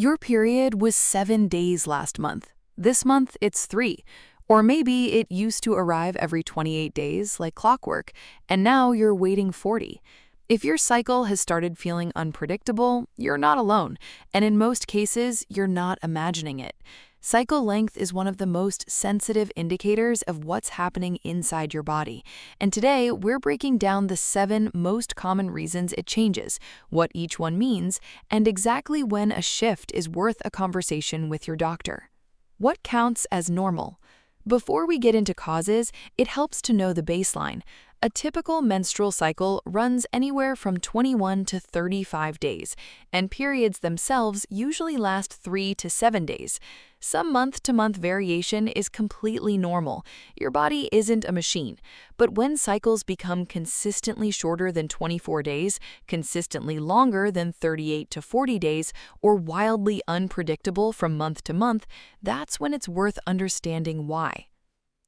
Your period was 7 days last month. This month, it's 3. Or maybe it used to arrive every 28 days, like clockwork, and now you're waiting 40. If your cycle has started feeling unpredictable, you're not alone, and in most cases, you're not imagining it. Cycle length is one of the most sensitive indicators of what's happening inside your body. And today, we're breaking down the 7 most common reasons it changes, what each one means, and exactly when a shift is worth a conversation with your doctor. What counts as normal? Before we get into causes, it helps to know the baseline. A typical menstrual cycle runs anywhere from 21 to 35 days, and periods themselves usually last 3 to 7 days. Some month-to-month variation is completely normal. Your body isn't a machine. But when cycles become consistently shorter than 24 days, consistently longer than 38 to 40 days, or wildly unpredictable from month to month, that's when it's worth understanding why.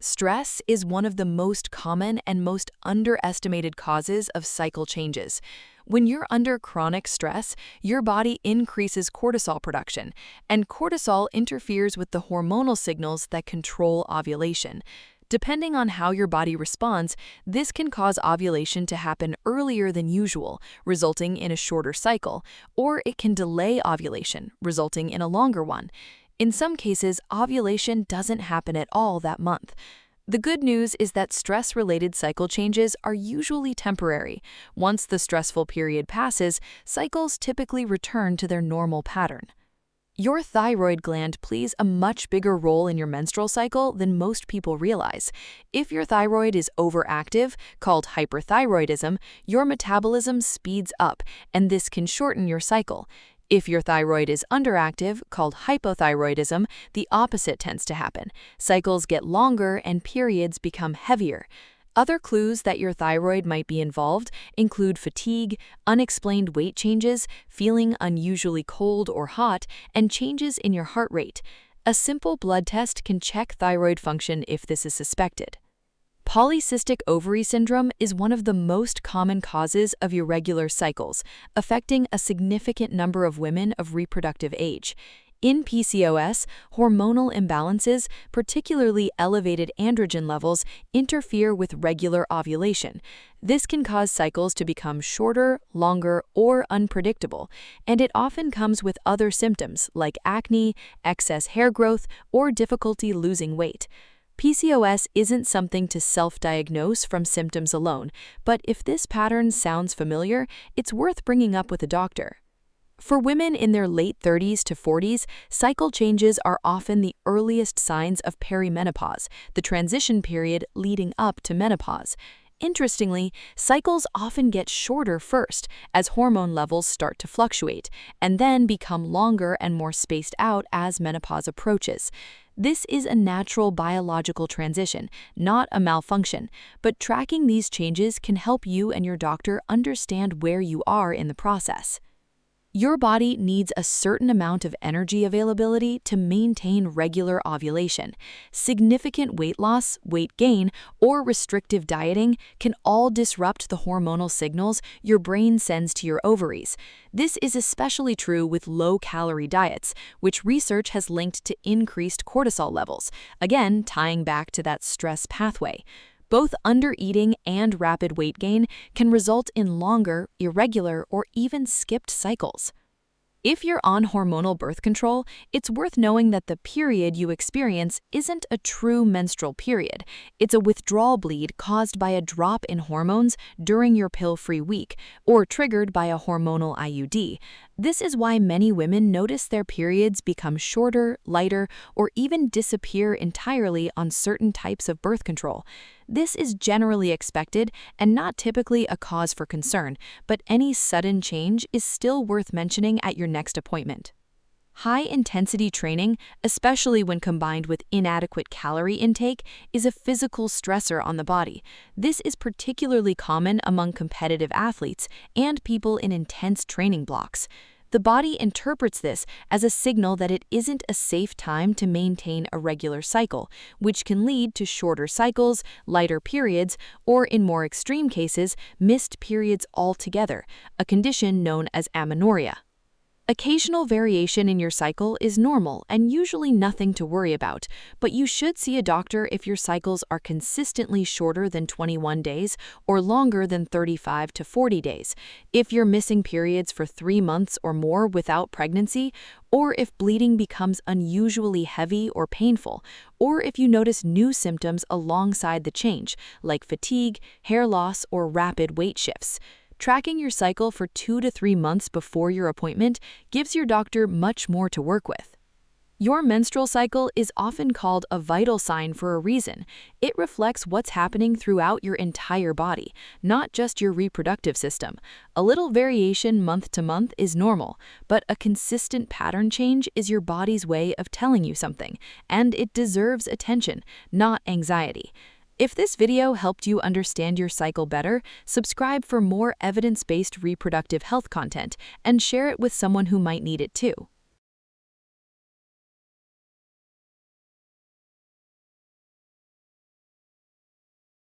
Stress is one of the most common and most underestimated causes of cycle changes. When you're under chronic stress, your body increases cortisol production, and cortisol interferes with the hormonal signals that control ovulation. Depending on how your body responds, this can cause ovulation to happen earlier than usual, resulting in a shorter cycle, or it can delay ovulation, resulting in a longer one. In some cases, ovulation doesn't happen at all that month. The good news is that stress-related cycle changes are usually temporary. Once the stressful period passes, cycles typically return to their normal pattern. Your thyroid gland plays a much bigger role in your menstrual cycle than most people realize. If your thyroid is overactive, called hyperthyroidism, your metabolism speeds up, and this can shorten your cycle. If your thyroid is underactive, called hypothyroidism, the opposite tends to happen. Cycles get longer and periods become heavier. Other clues that your thyroid might be involved include fatigue, unexplained weight changes, feeling unusually cold or hot, and changes in your heart rate. A simple blood test can check thyroid function if this is suspected. Polycystic ovary syndrome is one of the most common causes of irregular cycles, affecting a significant number of women of reproductive age. In PCOS, hormonal imbalances, particularly elevated androgen levels, interfere with regular ovulation. This can cause cycles to become shorter, longer, or unpredictable, and it often comes with other symptoms like acne, excess hair growth, or difficulty losing weight. PCOS isn't something to self-diagnose from symptoms alone, but if this pattern sounds familiar, it's worth bringing up with a doctor. For women in their late 30s to 40s, cycle changes are often the earliest signs of perimenopause, the transition period leading up to menopause. Interestingly, cycles often get shorter first as hormone levels start to fluctuate, and then become longer and more spaced out as menopause approaches. This is a natural biological transition, not a malfunction, but tracking these changes can help you and your doctor understand where you are in the process. Your body needs a certain amount of energy availability to maintain regular ovulation. Significant weight loss, weight gain, or restrictive dieting can all disrupt the hormonal signals your brain sends to your ovaries. This is especially true with low-calorie diets, which research has linked to increased cortisol levels, again tying back to that stress pathway. Both undereating and rapid weight gain can result in longer, irregular, or even skipped cycles. If you're on hormonal birth control, it's worth knowing that the period you experience isn't a true menstrual period. It's a withdrawal bleed caused by a drop in hormones during your pill-free week, or triggered by a hormonal IUD. This is why many women notice their periods become shorter, lighter, or even disappear entirely on certain types of birth control. This is generally expected and not typically a cause for concern, but any sudden change is still worth mentioning at your next appointment. High-intensity training, especially when combined with inadequate calorie intake, is a physical stressor on the body. This is particularly common among competitive athletes and people in intense training blocks. The body interprets this as a signal that it isn't a safe time to maintain a regular cycle, which can lead to shorter cycles, lighter periods, or in more extreme cases, missed periods altogether, a condition known as amenorrhea. Occasional variation in your cycle is normal and usually nothing to worry about, but you should see a doctor if your cycles are consistently shorter than 21 days or longer than 35 to 40 days, if you're missing periods for 3 months or more without pregnancy, or if bleeding becomes unusually heavy or painful, or if you notice new symptoms alongside the change, like fatigue, hair loss, or rapid weight shifts. Tracking your cycle for 2 to 3 months before your appointment gives your doctor much more to work with. Your menstrual cycle is often called a vital sign for a reason. It reflects what's happening throughout your entire body, not just your reproductive system. A little variation month to month is normal, but a consistent pattern change is your body's way of telling you something, and it deserves attention, not anxiety. If this video helped you understand your cycle better, subscribe for more evidence-based reproductive health content and share it with someone who might need it too.